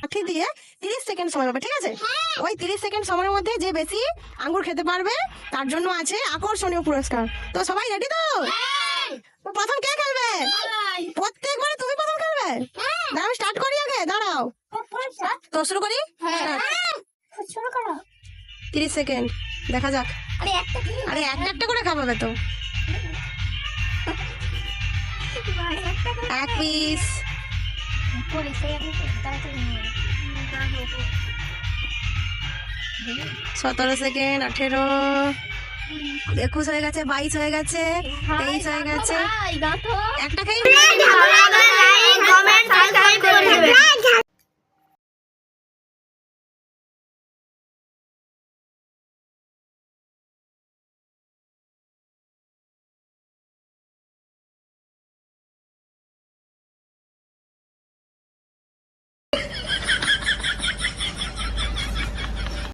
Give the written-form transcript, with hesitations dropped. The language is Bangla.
লাঠি দিয়ে 30 সেকেন্ড সময় পাবে, ঠিক আছে? ওই 30 সেকেন্ড সময়ের মধ্যে যে বেশি আঙ্গুর খেতে পারবে তার জন্য আছে আকর্ষণীয় পুরস্কার। তো সবাই রেডি তো? প্রথম কে খেলবে? প্রত্যেকবারে তুমি প্রথম খেলবে? দাঁড়াও, স্টার্ট করি আগে, দাঁড়াও। তো শুরু করি। 30 সেকেন্ড, দেখা যাক। আরে একটা একটা করে খাওয়াবে তো। এক পিস। 17 সেকেন্ড, 18, 21 হয়ে গেছে, 22 হয়ে গেছে, 23 হয়ে গেছে। একটা খেয়ে